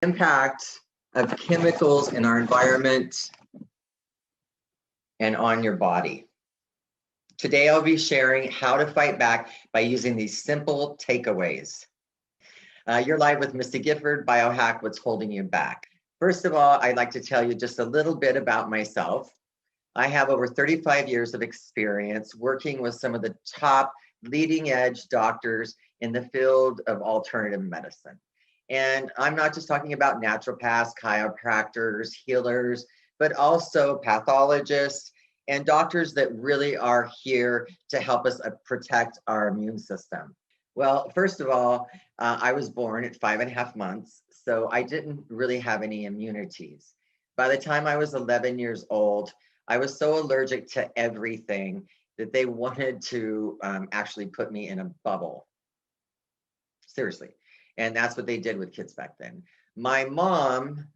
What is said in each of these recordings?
Impact of chemicals in our environment and on your body. Today, I'll be sharing how to fight back by using these simple takeaways. You're live with Mr. Gifford, Biohack What's Holding You Back. First of all, I'd like to tell you just a little bit about myself. I have over 35 years of experience working with some of the top leading edge doctors in the field of alternative medicine. And I'm not just talking about naturopaths, chiropractors, healers, but also pathologists and doctors that really are here to help us protect our immune system. Well, first of all, I was born at 5.5 months, so I didn't really have any immunities. By the time I was 11 years old, I was so allergic to everything that they wanted to actually put me in a bubble. Seriously. And that's what they did with kids back then. My mom,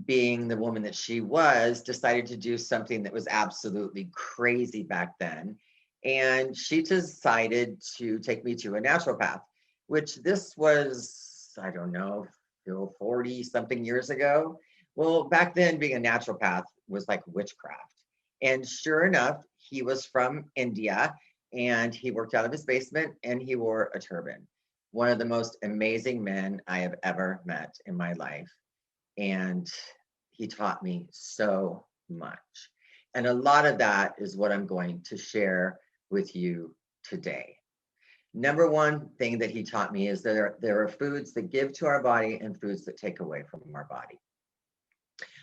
being the woman that she was, decided to do something that was absolutely crazy back then. And she decided to take me to a naturopath, which this was, I don't know, 40 something years ago. Well, back then being a naturopath was like witchcraft. And sure enough, he was from India and he worked out of his basement and he wore a turban. One of the most amazing men I have ever met in my life. And he taught me so much. And a lot of that is what I'm going to share with you today. Number one thing that he taught me is that there are foods that give to our body and foods that take away from our body.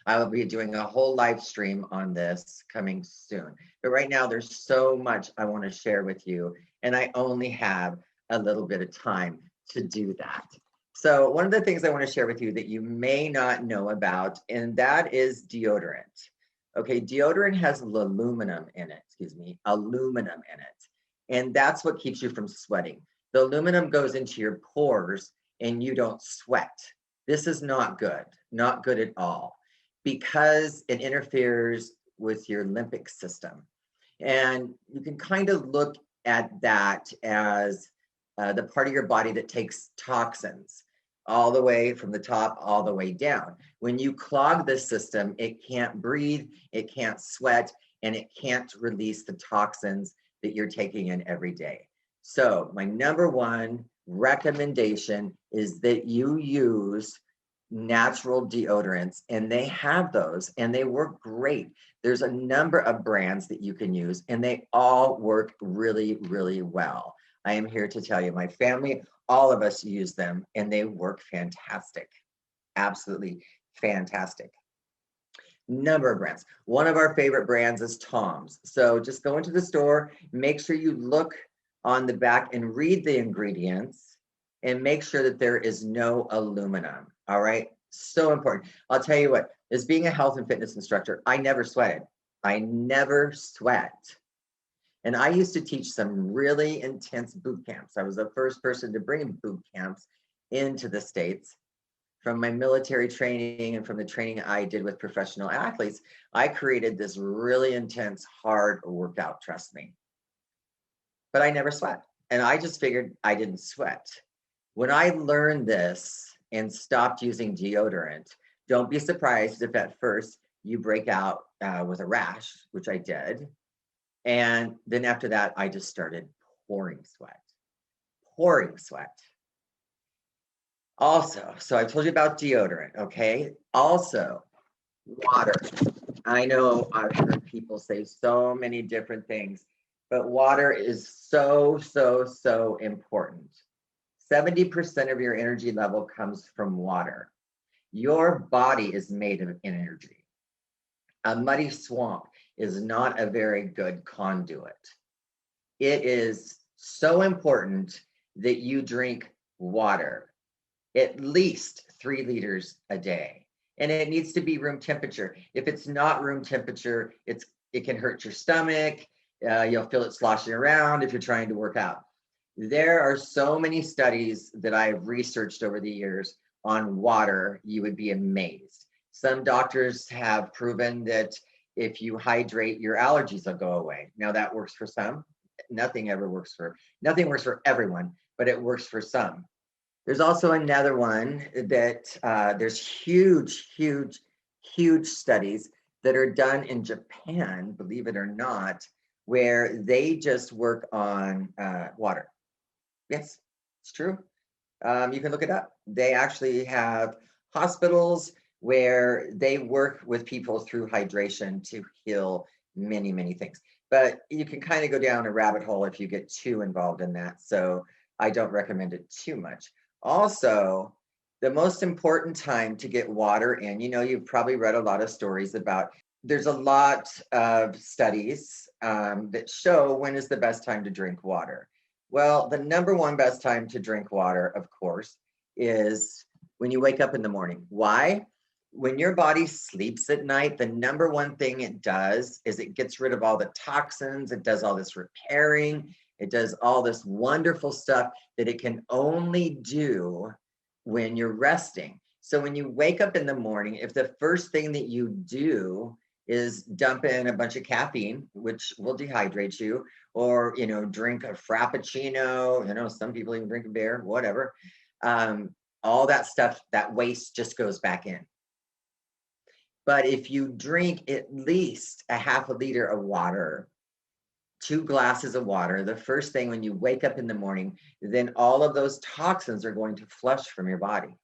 I will be doing a whole live stream on this coming soon. But right now, there's so much I want to share with you, and I only have a little bit of time to do that. So one of the things I want to share with you that you may not know about, and that is deodorant. Okay, deodorant has aluminum in it, aluminum in it. And that's what keeps you from sweating. The aluminum goes into your pores and you don't sweat. This is not good at all, because it interferes with your limbic system. And you can kind of look at that as the part of your body that takes toxins all the way from the top all the way down. When you clog this system, it can't breathe, it can't sweat, and it can't release the toxins that you're taking in every day. So my number one recommendation is that you use natural deodorants, and they have those and they work great. There's a number of brands that you can use and they all work really, really well. I am here to tell you, my family, all of us use them and they work fantastic. Absolutely fantastic. Number of brands. One of our favorite brands is Tom's. So just go into the store, make sure you look on the back and read the ingredients and make sure that there is no aluminum. All right. So important. I'll tell you what, as being a health and fitness instructor, I never sweated. I never sweat. And I used to teach some really intense boot camps. I was the first person to bring boot camps into the States. From my military training and from the training I did with professional athletes, I created this really intense, hard workout, trust me. But I never sweat. And I just figured I didn't sweat. When I learned this and stopped using deodorant, don't be surprised if at first you break out with a rash, which I did. And then after that, I just started pouring sweat. Also, so I told you about deodorant, okay? Also, water. I know I've heard people say so many different things, but water is so, so, so important. 70% of your energy level comes from water. Your body is made of energy. A muddy swamp is not a very good conduit. It is so important that you drink water, at least 3 liters a day. And it needs to be room temperature. If it's not room temperature, it can hurt your stomach. You'll feel it sloshing around if you're trying to work out. There are so many studies that I've researched over the years on water, you would be amazed. Some doctors have proven that if you hydrate, your allergies will go away. Now that works for some. Nothing works for everyone, but it works for some. There's also another one that there's huge studies that are done in Japan, believe it or not, where they just work on water. Yes, it's true. You can look it up. They actually have hospitals where they work with people through hydration to heal many things. But you can kind of go down a rabbit hole if you get too involved in that. So I don't recommend it too much. Also, the most important time to get water in, you've probably read a lot of stories about, there's a lot of studies that show when is the best time to drink water. Well, the number one best time to drink water, of course, is when you wake up in the morning. Why? When your body sleeps at night, the number one thing it does is it gets rid of all the toxins. It does all this repairing. It does all this wonderful stuff that it can only do when you're resting. So when you wake up in the morning, if the first thing that you do is dump in a bunch of caffeine, which will dehydrate you, or drink a frappuccino, some people even drink a beer, whatever, all that stuff, that waste just goes back in. But if you drink at least a half a liter of water, 2 glasses of water, the first thing when you wake up in the morning, then all of those toxins are going to flush from your body.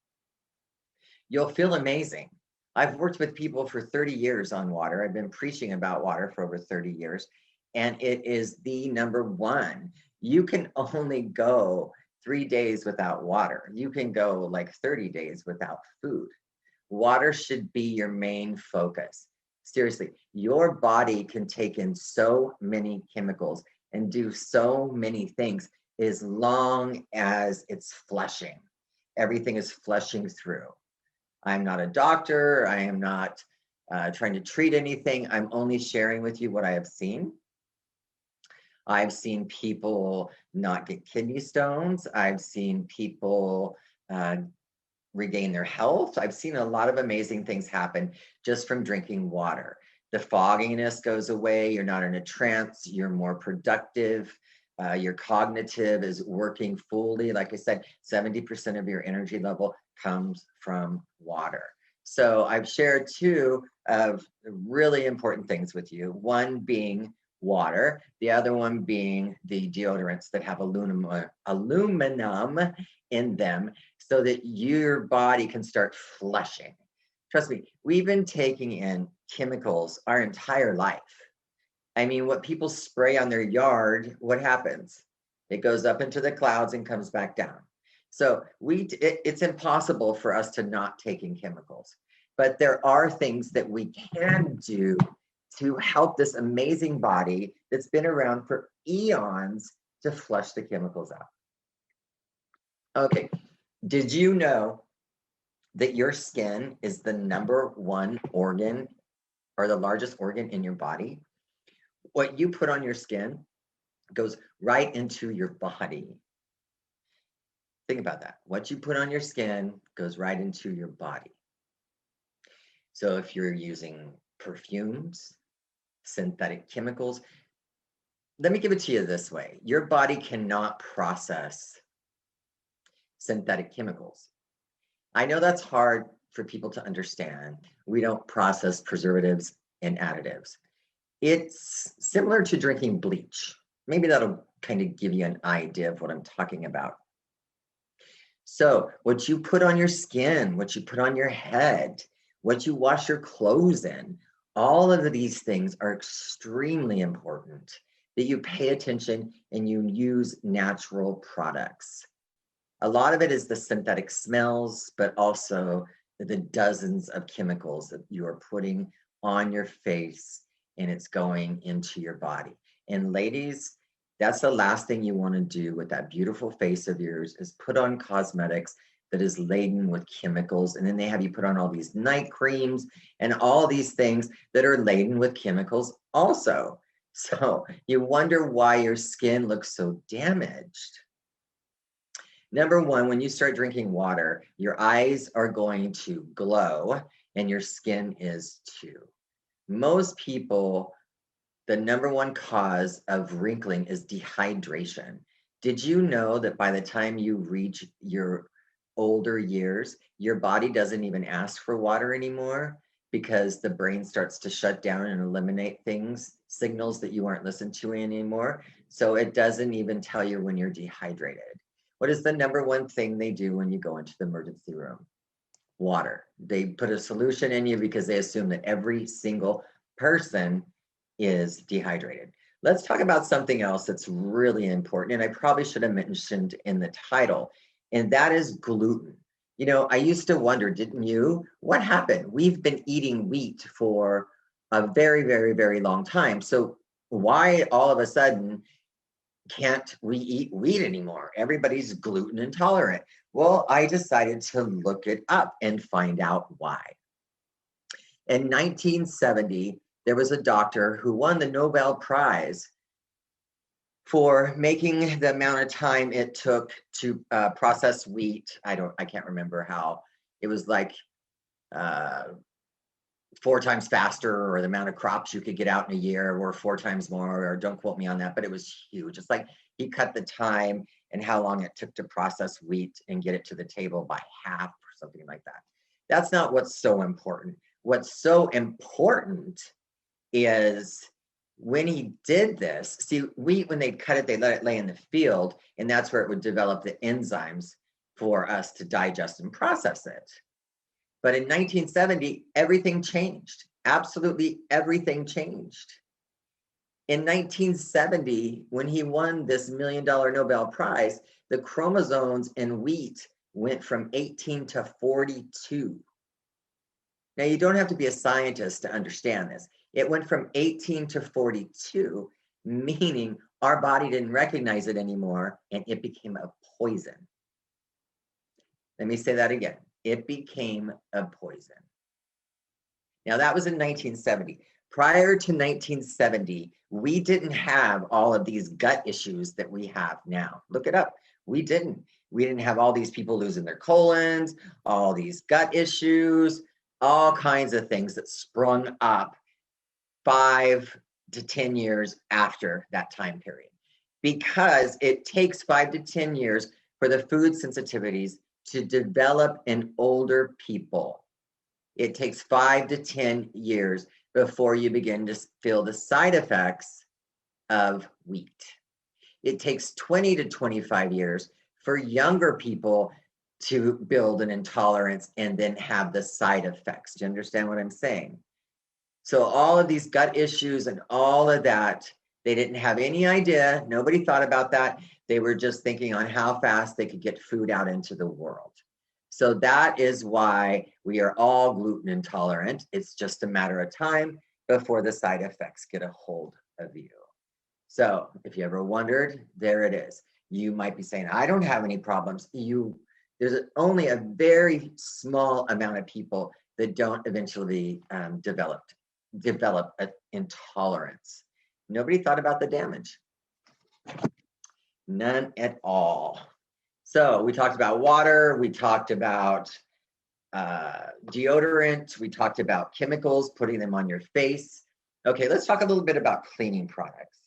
You'll feel amazing. I've worked with people for 30 years on water. I've been preaching about water for over 30 years, and it is the number one. You can only go 3 days without water. You can go like 30 days without food. Water should be your main focus. Seriously, your body can take in so many chemicals and do so many things as long as it's flushing. Everything is flushing through. I'm not a doctor. I am not trying to treat anything. I'm only sharing with you what I have seen. I've seen people not get kidney stones. I've seen people regain their health. I've seen a lot of amazing things happen just from drinking water. The fogginess goes away. You're not in a trance. You're more productive. Your cognitive is working fully. Like I said, 70% of your energy level comes from water. So I've shared 2 of really important things with you. One being water, the other one being the deodorants that have aluminum in them so that your body can start flushing. Trust me, we've been taking in chemicals our entire life. I mean, what people spray on their yard, what happens? It goes up into the clouds and comes back down. So it's impossible for us to not take in chemicals. But there are things that we can do to help this amazing body that's been around for eons to flush the chemicals out. Okay, did you know that your skin is the number one organ or the largest organ in your body? What you put on your skin goes right into your body. Think about that. What you put on your skin goes right into your body. So if you're using perfumes, synthetic chemicals, let me give it to you this way. Your body cannot process synthetic chemicals. I know that's hard for people to understand. We don't process preservatives and additives. It's similar to drinking bleach. Maybe that'll kind of give you an idea of what I'm talking about. So what you put on your skin, what you put on your head, what you wash your clothes in, all of these things are extremely important that you pay attention and you use natural products. A lot of it is the synthetic smells, but also the dozens of chemicals that you are putting on your face and it's going into your body. And ladies, that's the last thing you want to do with that beautiful face of yours is put on cosmetics that is laden with chemicals. And then they have you put on all these night creams and all these things that are laden with chemicals also. So you wonder why your skin looks so damaged. Number one, when you start drinking water, your eyes are going to glow and your skin is too. Most people, the number one cause of wrinkling is dehydration. Did you know that by the time you reach your older years, your body doesn't even ask for water anymore because the brain starts to shut down and eliminate signals that you aren't listening to anymore. So it doesn't even tell you when you're dehydrated. What is the number one thing they do when you go into the emergency room? Water. They put a solution in you because they assume that every single person is dehydrated. Let's talk about something else that's really important, and I probably should have mentioned in the title, and that is gluten. You know, I used to wonder, didn't you? What happened? We've been eating wheat for a very, very, very long time. So why all of a sudden can't we eat wheat anymore? Everybody's gluten intolerant. Well, I decided to look it up and find out why. In 1970, there was a doctor who won the Nobel Prize for making the amount of time it took to process wheat. I can't remember how. It was like 4 times faster, or the amount of crops you could get out in a year or 4 times more, or don't quote me on that, but it was huge. It's like he cut the time and how long it took to process wheat and get it to the table by half or something like that. That's not what's so important. What's so important is when he did this, see, wheat, when they cut it, they let it lay in the field, and that's where it would develop the enzymes for us to digest and process it. But in 1970, everything changed. Absolutely everything changed. In 1970, when he won this $1 million Nobel Prize, the chromosomes in wheat went from 18 to 42. Now, you don't have to be a scientist to understand this. It went from 18 to 42, meaning our body didn't recognize it anymore, and it became a poison. Let me say that again. It became a poison. Now, that was in 1970. Prior to 1970, we didn't have all of these gut issues that we have now. Look it up. We didn't. We didn't have all these people losing their colons, all these gut issues, all kinds of things that sprung up 5 to 10 years after that time period, because it takes 5 to 10 years for the food sensitivities to develop in older people. It takes 5 to 10 years before you begin to feel the side effects of wheat. It takes 20 to 25 years for younger people to build an intolerance and then have the side effects. Do you understand what I'm saying? So all of these gut issues and all of that, they didn't have any idea. Nobody thought about that. They were just thinking on how fast they could get food out into the world. So that is why we are all gluten intolerant. It's just a matter of time before the side effects get a hold of you. So if you ever wondered, there it is. You might be saying, I don't have any problems. There's only a very small amount of people that don't eventually develop an intolerance. Nobody thought about the damage. None at all. So we talked about water, we talked about deodorant, we talked about chemicals, putting them on your face. Okay, let's talk a little bit about cleaning products.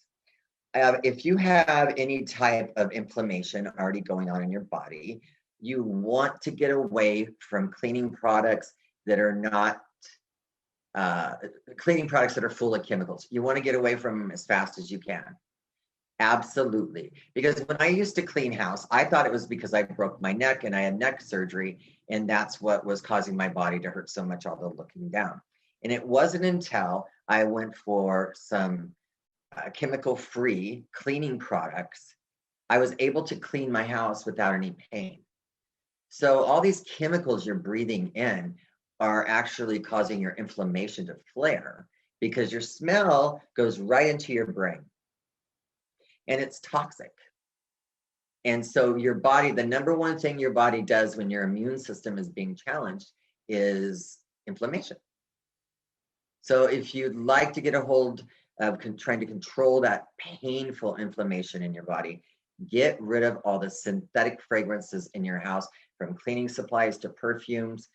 If you have any type of inflammation already going on in your body, you want to get away from cleaning products that are not cleaning products that are full of chemicals. You want to get away from them as fast as you can. Absolutely. Because when I used to clean house, I thought it was because I broke my neck and I had neck surgery, and that's what was causing my body to hurt so much, all the looking down. And it wasn't until I went for some chemical-free cleaning products, I was able to clean my house without any pain. So all these chemicals you're breathing in are actually causing your inflammation to flare, because your smell goes right into your brain. And it's toxic. And so your body, the number one thing your body does when your immune system is being challenged is inflammation. So if you'd like to get a hold of trying to control that painful inflammation in your body, get rid of all the synthetic fragrances in your house, from cleaning supplies to perfumes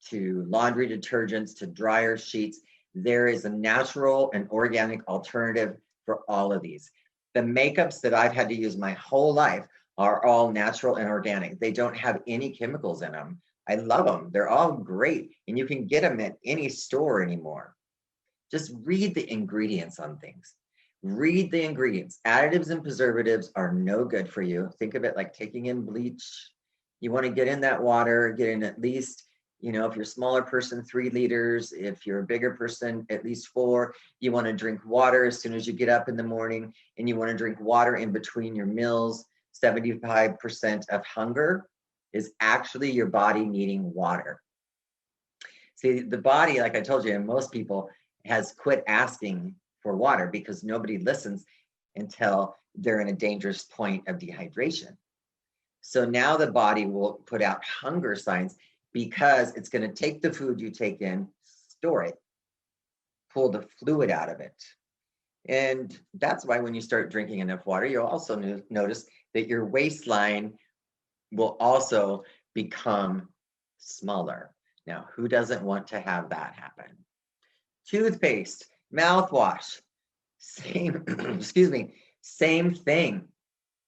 to laundry detergents to dryer sheets. There is a natural and organic alternative for all of these. The makeups that I've had to use my whole life are all natural and organic. They don't have any chemicals in them. I love them. They're all great. And you can get them at any store anymore. Just read the ingredients on things. Read the ingredients. Additives and preservatives are no good for you. Think of it like taking in bleach. You want to get in that water, get in at least, if you're a smaller person, 3 liters. If you're a bigger person, at least 4. You want to drink water as soon as you get up in the morning, and you want to drink water in between your meals. 75% of hunger is actually your body needing water. See, the body, like I told you, and most people, has quit asking for water because nobody listens until they're in a dangerous point of dehydration. So now the body will put out hunger signs because it's going to take the food you take in, store it, pull the fluid out of it. And that's why when you start drinking enough water, you'll also notice that your waistline will also become smaller. Now, who doesn't want to have that happen? Toothpaste, mouthwash, same, excuse me, same thing.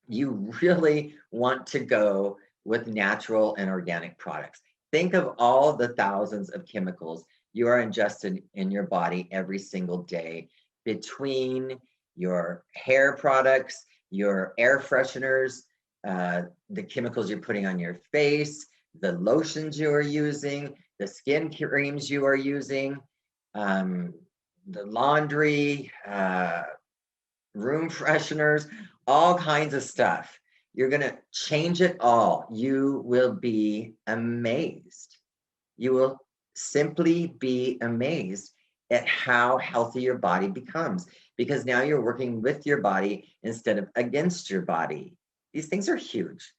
You really want to go with natural and organic products. Think of all the thousands of chemicals you are ingesting in your body every single day between your hair products, your air fresheners, the chemicals you're putting on your face, the lotions you are using, the skin creams you are using, the laundry, room fresheners, all kinds of stuff. You're going to change it all. You will be amazed. You will simply be amazed at how healthy your body becomes, because now you're working with your body instead of against your body. These things are huge.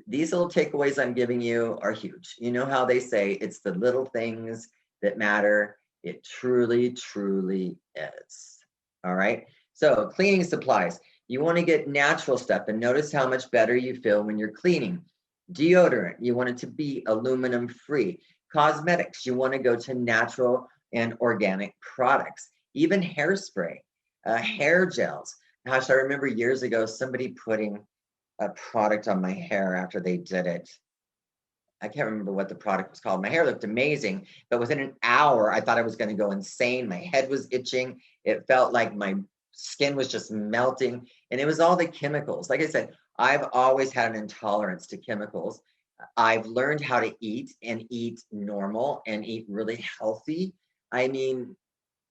These little takeaways I'm giving you are huge. You know how they say it's the little things that matter. It truly, truly is. All right. So cleaning supplies. You want to get natural stuff, and notice how much better you feel when you're cleaning. Deodorant, you want it to be aluminum free. Cosmetics, you want to go to natural and organic products. Even hairspray, hair gels. Gosh, I remember years ago somebody putting a product on my hair after they did it. I can't remember what the product was called. My hair looked amazing, but within an hour, I thought I was going to go insane. My head was itching. It felt like my skin was just melting, and it was all the chemicals. Like I said, I've always had an intolerance to chemicals. I've learned how to eat and eat normal and eat really healthy. I mean,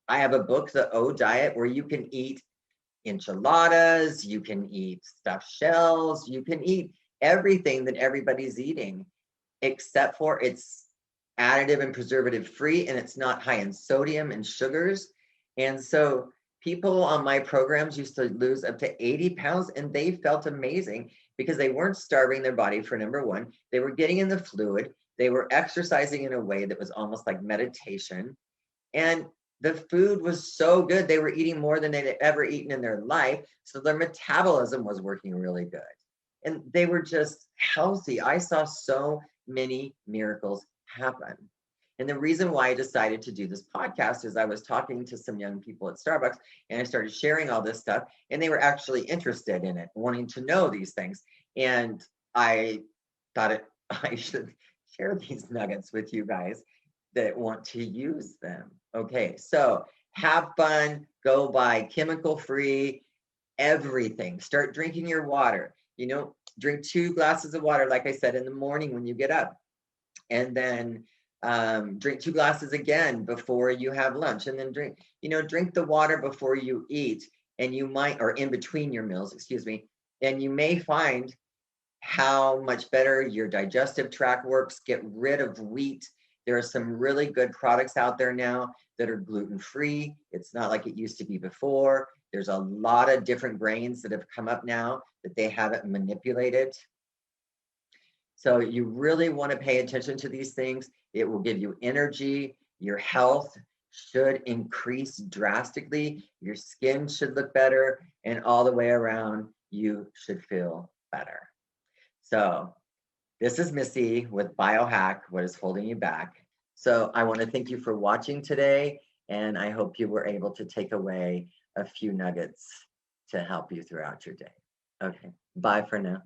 I have a book, The O Diet, where you can eat enchiladas, you can eat stuffed shells, you can eat everything that everybody's eating, except for it's additive and preservative free, and it's not high in sodium and sugars. And so people on my programs used to lose up to 80 pounds, and they felt amazing because they weren't starving their body, for number one. They were getting in the fluid. They were exercising in a way that was almost like meditation. And the food was so good. They were eating more than they'd ever eaten in their life. So their metabolism was working really good. And they were just healthy. I saw so many miracles happen. And the reason why I decided to do this podcast is I was talking to some young people at Starbucks, and I started sharing all this stuff, and they were actually interested in it, wanting to know these things. And I thought I should share these nuggets with you guys that want to use them. Okay, so have fun, go buy chemical-free everything. Start drinking your water. Drink 2 glasses of water, like I said, in the morning when you get up. And then drink 2 glasses again before you have lunch, and then drink the water before you eat, and you might, or in between your meals, excuse me, and you may find how much better your digestive tract works. Get rid of wheat. There are some really good products out there now that are gluten-free. It's not like it used to be before. There's a lot of different grains that have come up now that they haven't manipulated. So you really want to pay attention to these things. It will give you energy. Your health should increase drastically. Your skin should look better, and all the way around, you should feel better. So this is Missy with Biohack, What is Holding You Back. So I want to thank you for watching today, and I hope you were able to take away a few nuggets to help you throughout your day. Okay, bye for now.